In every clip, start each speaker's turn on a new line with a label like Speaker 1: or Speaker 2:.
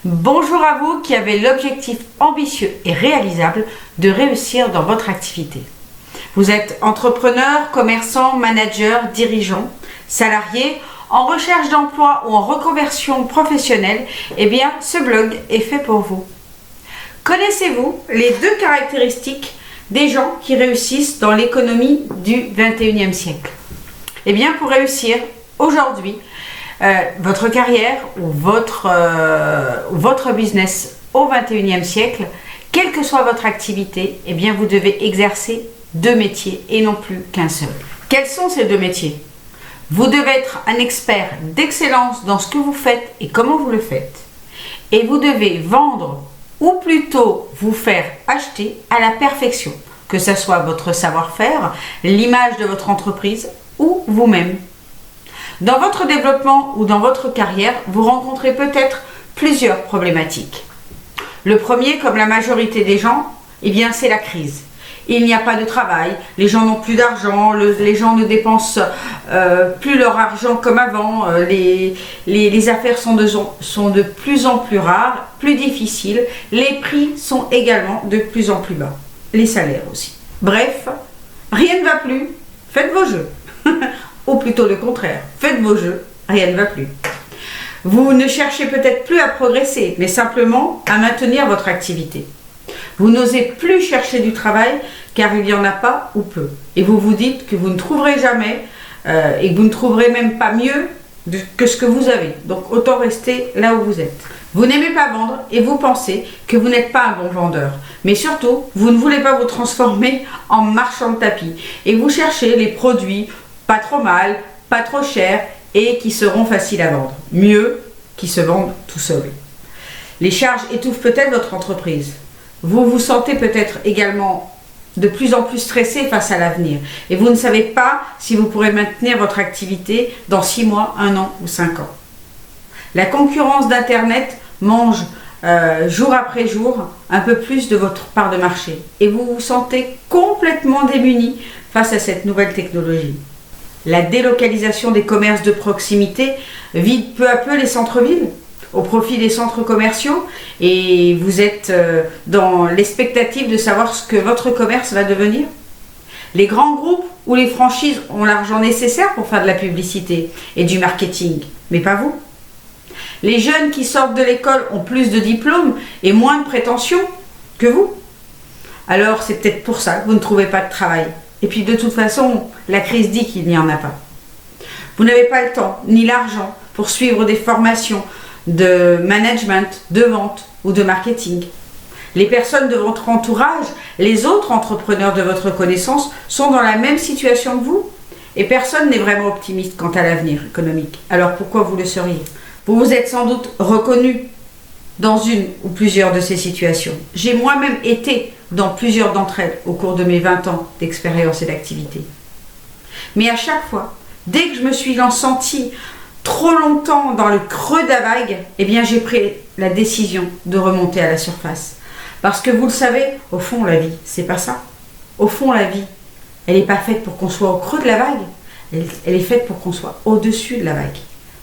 Speaker 1: Bonjour à vous qui avez l'objectif ambitieux et réalisable de réussir dans votre activité. Vous êtes entrepreneur, commerçant, manager, dirigeant, salarié, en recherche d'emploi ou en reconversion professionnelle, eh bien ce blog est fait pour vous. Connaissez-vous les deux caractéristiques des gens qui réussissent dans l'économie du 21e siècle? Eh bien pour réussir aujourd'hui, votre carrière ou votre business au 21e siècle, quelle que soit votre activité, eh bien vous devez exercer deux métiers et non plus qu'un seul. Quels sont ces deux métiers? Vous devez être un expert d'excellence dans ce que vous faites et comment vous le faites. Et vous devez vendre ou plutôt vous faire acheter à la perfection, que ce soit votre savoir-faire, l'image de votre entreprise ou vous-même. Dans votre développement ou dans votre carrière, vous rencontrez peut-être plusieurs problématiques. Le premier, comme la majorité des gens, eh bien c'est la crise. Il n'y a pas de travail, les gens n'ont plus d'argent, les gens ne dépensent plus leur argent comme avant, les affaires sont de plus en plus rares, plus difficiles, les prix sont également de plus en plus bas, les salaires aussi. Bref, rien ne va plus, faites vos jeux. Ou plutôt le contraire, faites vos jeux, rien ne va plus. Vous ne cherchez peut-être plus à progresser, mais simplement à maintenir votre activité. Vous n'osez plus chercher du travail car il n'y en a pas ou peu. Et vous vous dites que vous ne trouverez jamais et que vous ne trouverez même pas mieux que ce que vous avez. Donc autant rester là où vous êtes. Vous n'aimez pas vendre et vous pensez que vous n'êtes pas un bon vendeur. Mais surtout, vous ne voulez pas vous transformer en marchand de tapis. Et vous cherchez les produits pas trop mal, pas trop cher et qui seront faciles à vendre. Mieux qui se vendent tout seuls. Les charges étouffent peut-être votre entreprise. Vous vous sentez peut-être également de plus en plus stressé face à l'avenir et vous ne savez pas si vous pourrez maintenir votre activité dans 6 mois, 1 an ou 5 ans. La concurrence d'Internet mange jour après jour un peu plus de votre part de marché et vous vous sentez complètement démuni face à cette nouvelle technologie. La délocalisation des commerces de proximité vide peu à peu les centres-villes au profit des centres commerciaux et vous êtes dans l'expectative de savoir ce que votre commerce va devenir. Les grands groupes ou les franchises ont l'argent nécessaire pour faire de la publicité et du marketing, mais pas vous. Les jeunes qui sortent de l'école ont plus de diplômes et moins de prétentions que vous. Alors c'est peut-être pour ça que vous ne trouvez pas de travail. Et puis de toute façon, la crise dit qu'il n'y en a pas. Vous n'avez pas le temps ni l'argent pour suivre des formations de management, de vente ou de marketing. Les personnes de votre entourage, les autres entrepreneurs de votre connaissance sont dans la même situation que vous. Et personne n'est vraiment optimiste quant à l'avenir économique. Alors pourquoi vous le seriez? Vous vous êtes sans doute reconnu dans une ou plusieurs de ces situations. J'ai moi-même été dans plusieurs d'entre elles au cours de mes 20 ans d'expérience et d'activité. Mais à chaque fois, dès que je me suis sentie trop longtemps dans le creux de la vague, eh bien j'ai pris la décision de remonter à la surface. Parce que vous le savez, au fond la vie, c'est pas ça. Au fond la vie, elle n'est pas faite pour qu'on soit au creux de la vague, elle est faite pour qu'on soit au-dessus de la vague.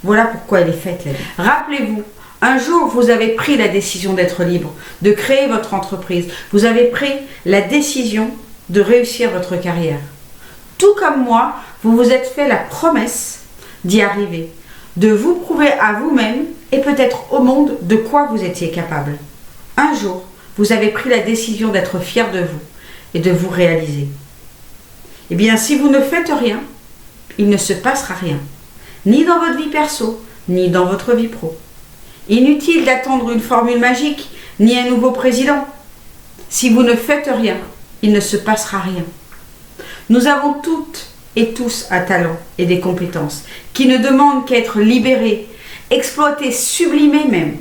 Speaker 1: Voilà pourquoi elle est faite la vie. Rappelez-vous, un jour, vous avez pris la décision d'être libre, de créer votre entreprise. Vous avez pris la décision de réussir votre carrière. Tout comme moi, vous vous êtes fait la promesse d'y arriver, de vous prouver à vous-même et peut-être au monde de quoi vous étiez capable. Un jour, vous avez pris la décision d'être fier de vous et de vous réaliser. Eh bien, si vous ne faites rien, il ne se passera rien, ni dans votre vie perso, ni dans votre vie pro. Inutile d'attendre une formule magique, ni un nouveau président. Si vous ne faites rien, il ne se passera rien. Nous avons toutes et tous un talent et des compétences qui ne demandent qu'à être libérés, exploités, sublimés même.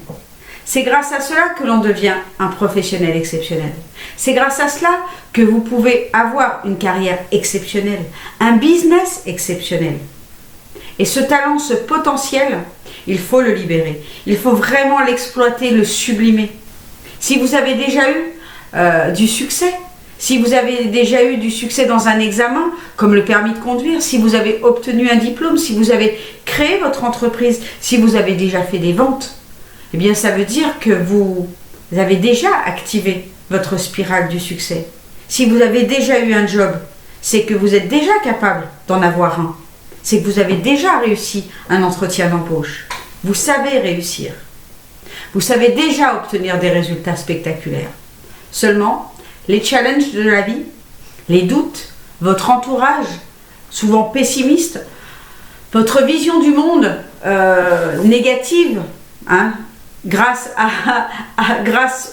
Speaker 1: C'est grâce à cela que l'on devient un professionnel exceptionnel. C'est grâce à cela que vous pouvez avoir une carrière exceptionnelle, un business exceptionnel. Et ce talent, ce potentiel, il faut le libérer. Il faut vraiment l'exploiter, le sublimer. Si vous avez déjà eu du succès, si vous avez déjà eu du succès dans un examen, comme le permis de conduire, si vous avez obtenu un diplôme, si vous avez créé votre entreprise, si vous avez déjà fait des ventes, eh bien ça veut dire que vous avez déjà activé votre spirale du succès. Si vous avez déjà eu un job, c'est que vous êtes déjà capable d'en avoir un. C'est que vous avez déjà réussi un entretien d'embauche. Vous savez réussir. Vous savez déjà obtenir des résultats spectaculaires. Seulement, les challenges de la vie, les doutes, votre entourage, souvent pessimiste, votre vision du monde négative, grâce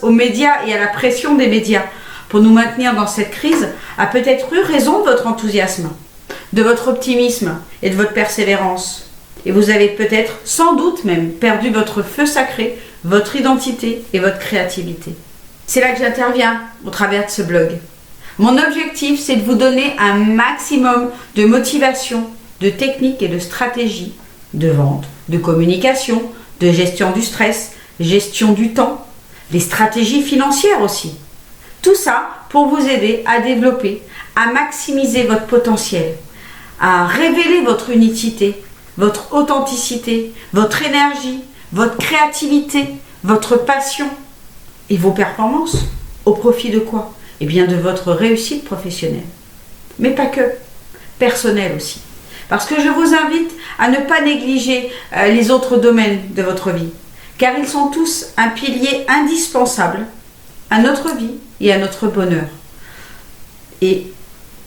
Speaker 1: aux médias et à la pression des médias pour nous maintenir dans cette crise, a peut-être eu raison de votre enthousiasme, de votre optimisme et de votre persévérance. Et vous avez peut-être, sans doute même, perdu votre feu sacré, votre identité et votre créativité. C'est là que j'interviens au travers de ce blog. Mon objectif, c'est de vous donner un maximum de motivation, de techniques et de stratégies de vente, de communication, de gestion du stress, gestion du temps, des stratégies financières aussi. Tout ça pour vous aider à développer, à maximiser votre potentiel, à révéler votre unicité, votre authenticité, votre énergie, votre créativité, votre passion et vos performances. Au profit de quoi? Eh bien de votre réussite professionnelle. Mais pas que, personnelle aussi. Parce que je vous invite à ne pas négliger les autres domaines de votre vie, car ils sont tous un pilier indispensable à notre vie et à notre bonheur. Et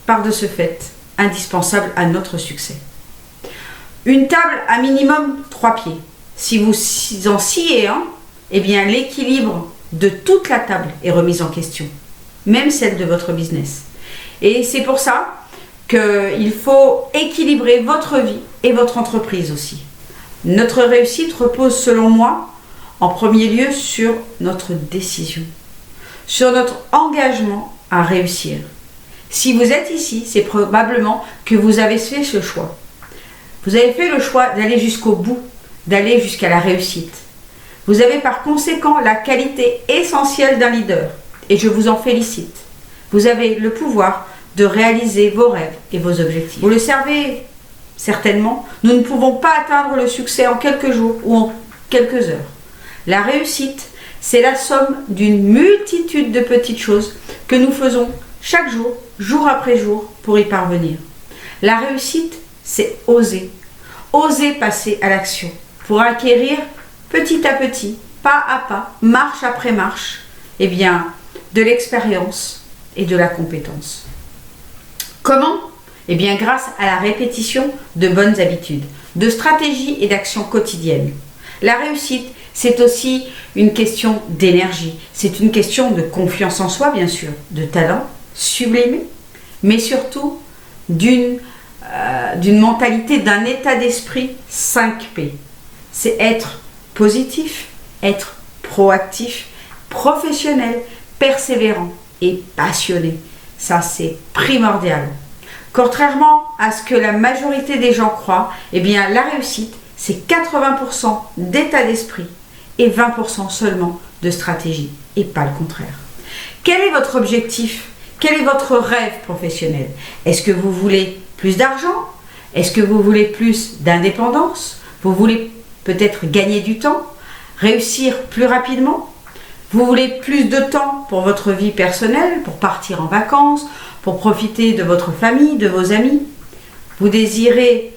Speaker 1: par de ce fait, indispensable à notre succès. Une table à minimum 3 pieds. Si vous en sciez un, eh bien l'équilibre de toute la table est remis en question, même celle de votre business. Et c'est pour ça qu'il faut équilibrer votre vie et votre entreprise aussi. Notre réussite repose, selon moi, en premier lieu sur notre décision, sur notre engagement à réussir. Si vous êtes ici, c'est probablement que vous avez fait ce choix. Vous avez fait le choix d'aller jusqu'au bout, d'aller jusqu'à la réussite. Vous avez par conséquent la qualité essentielle d'un leader et je vous en félicite. Vous avez le pouvoir de réaliser vos rêves et vos objectifs. Vous le savez certainement, nous ne pouvons pas atteindre le succès en quelques jours ou en quelques heures. La réussite, c'est la somme d'une multitude de petites choses que nous faisons chaque jour, jour après jour, pour y parvenir. La réussite, c'est oser. Oser passer à l'action pour acquérir petit à petit, pas à pas, marche après marche, eh bien, de l'expérience et de la compétence. Comment? Eh bien, grâce à la répétition de bonnes habitudes, de stratégies et d'actions quotidiennes. La réussite, c'est aussi une question d'énergie, c'est une question de confiance en soi, bien sûr, de talent sublimé, mais surtout d'une mentalité, d'un état d'esprit 5P. C'est être positif, être proactif, professionnel, persévérant et passionné. Ça, c'est primordial. Contrairement à ce que la majorité des gens croient, eh bien, la réussite, c'est 80% d'état d'esprit et 20% seulement de stratégie, et pas le contraire. Quel est votre objectif? Quel est votre rêve professionnel? Est-ce que vous voulez plus d'argent? Est-ce que vous voulez plus d'indépendance? Vous voulez peut-être gagner du temps? Réussir plus rapidement? Vous voulez plus de temps pour votre vie personnelle, pour partir en vacances, pour profiter de votre famille, de vos amis? Vous désirez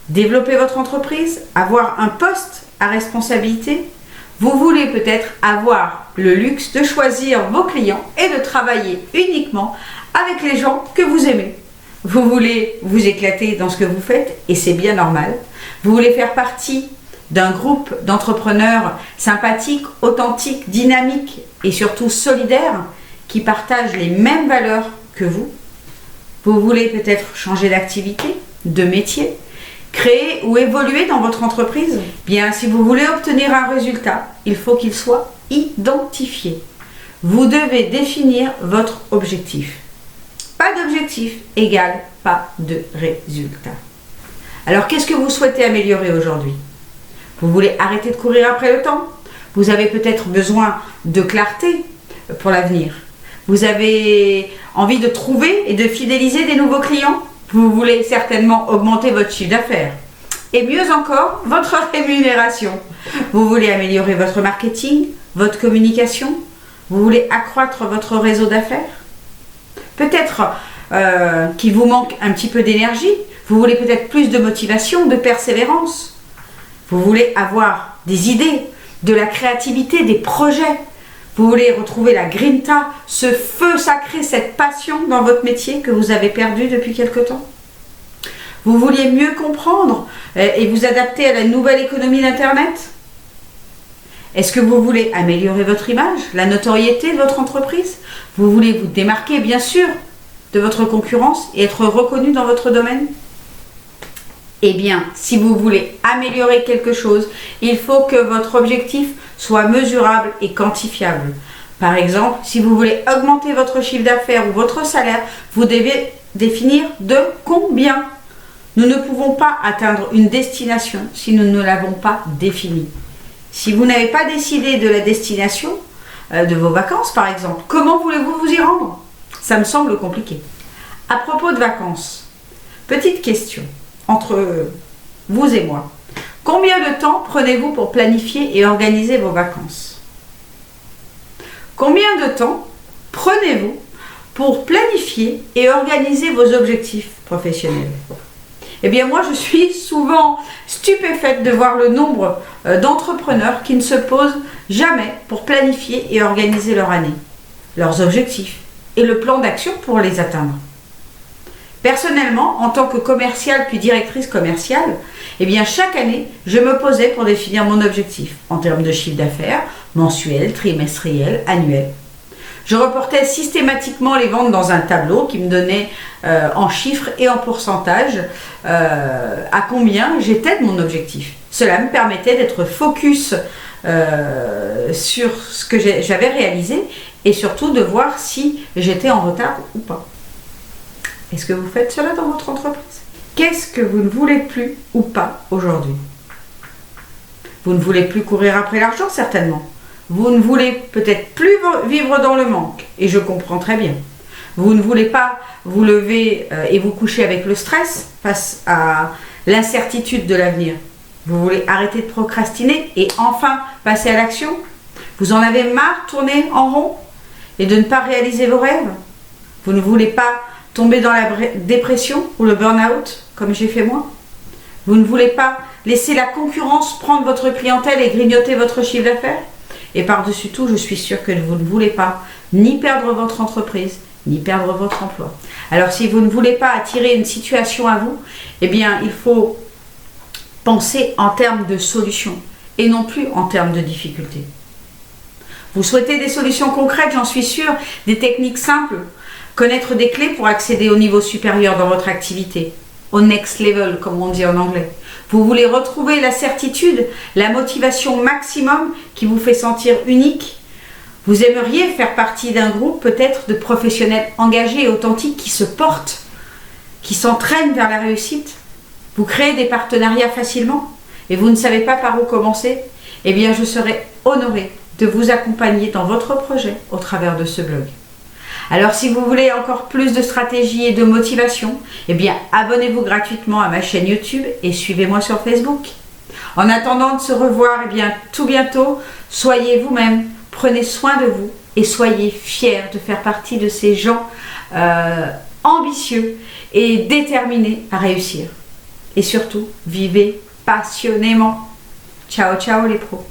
Speaker 1: développer votre entreprise, avoir un poste à responsabilité? Vous voulez peut-être avoir le luxe de choisir vos clients et de travailler uniquement avec les gens que vous aimez. Vous voulez vous éclater dans ce que vous faites et c'est bien normal. Vous voulez faire partie d'un groupe d'entrepreneurs sympathiques, authentiques, dynamiques et surtout solidaires qui partagent les mêmes valeurs que vous. Vous voulez peut-être changer d'activité, de métier, créer ou évoluer dans votre entreprise. Bien, si vous voulez obtenir un résultat, il faut qu'il soit identifié. Vous devez définir votre objectif. Pas d'objectif égale pas de résultat. Alors, qu'est-ce que vous souhaitez améliorer aujourd'hui? Vous voulez arrêter de courir après le temps? Vous avez peut-être besoin de clarté pour l'avenir. Vous avez envie de trouver et de fidéliser des nouveaux clients? Vous voulez certainement augmenter votre chiffre d'affaires. Et mieux encore, votre rémunération. Vous voulez améliorer votre marketing, votre communication? Vous voulez accroître votre réseau d'affaires? Peut-être qu'il vous manque un petit peu d'énergie. Vous voulez peut-être plus de motivation, de persévérance. Vous voulez avoir des idées, de la créativité, des projets. Vous voulez retrouver la grinta, ce feu sacré, cette passion dans votre métier que vous avez perdu depuis quelque temps. Vous vouliez mieux comprendre et vous adapter à la nouvelle économie d'Internet? Est-ce que vous voulez améliorer votre image, la notoriété de votre entreprise? Vous voulez vous démarquer, bien sûr, de votre concurrence et être reconnu dans votre domaine? Eh bien, si vous voulez améliorer quelque chose, il faut que votre objectif soit mesurable et quantifiable. Par exemple, si vous voulez augmenter votre chiffre d'affaires ou votre salaire, vous devez définir de combien. Nous ne pouvons pas atteindre une destination si nous ne l'avons pas définie. Si vous n'avez pas décidé de la destination de vos vacances, par exemple, comment voulez-vous vous y rendre? Ça me semble compliqué. À propos de vacances, petite question entre vous et moi. Combien de temps prenez-vous pour planifier et organiser vos vacances? Combien de temps prenez-vous pour planifier et organiser vos objectifs professionnels? Eh bien moi je suis souvent stupéfaite de voir le nombre d'entrepreneurs qui ne se posent jamais pour planifier et organiser leur année, leurs objectifs et le plan d'action pour les atteindre. Personnellement, en tant que commerciale puis directrice commerciale, eh bien chaque année, je me posais pour définir mon objectif en termes de chiffre d'affaires, mensuel, trimestriel, annuel. Je reportais systématiquement les ventes dans un tableau qui me donnait en chiffres et en pourcentage à combien j'étais de mon objectif. Cela me permettait d'être focus sur ce que j'avais réalisé et surtout de voir si j'étais en retard ou pas. Est-ce que vous faites cela dans votre entreprise? Qu'est-ce que vous ne voulez plus ou pas aujourd'hui? Vous ne voulez plus courir après l'argent, certainement. Vous ne voulez peut-être plus vivre dans le manque, et je comprends très bien. Vous ne voulez pas vous lever et vous coucher avec le stress face à l'incertitude de l'avenir. Vous voulez arrêter de procrastiner et enfin passer à l'action. Vous en avez marre de tourner en rond et de ne pas réaliser vos rêves. Vous ne voulez pas tomber dans la dépression ou le burn-out, comme j'ai fait moi. Vous ne voulez pas laisser la concurrence prendre votre clientèle et grignoter votre chiffre d'affaires. Et par-dessus tout, je suis sûre que vous ne voulez pas ni perdre votre entreprise, ni perdre votre emploi. Alors si vous ne voulez pas attirer une situation à vous, eh bien il faut penser en termes de solutions et non plus en termes de difficultés. Vous souhaitez des solutions concrètes, j'en suis sûre, des techniques simples, connaître des clés pour accéder au niveau supérieur dans votre activité, au next level comme on dit en anglais. Vous voulez retrouver la certitude, la motivation maximum qui vous fait sentir unique. Vous aimeriez faire partie d'un groupe peut-être de professionnels engagés et authentiques qui se portent, qui s'entraînent vers la réussite. Vous créez des partenariats facilement et vous ne savez pas par où commencer. Eh bien, je serai honorée de vous accompagner dans votre projet au travers de ce blog. Alors si vous voulez encore plus de stratégie et de motivation, eh bien abonnez-vous gratuitement à ma chaîne YouTube et suivez-moi sur Facebook. En attendant de se revoir, eh bien tout bientôt, soyez vous-même, prenez soin de vous et soyez fiers de faire partie de ces gens ambitieux et déterminés à réussir. Et surtout, vivez passionnément. Ciao, ciao les pros.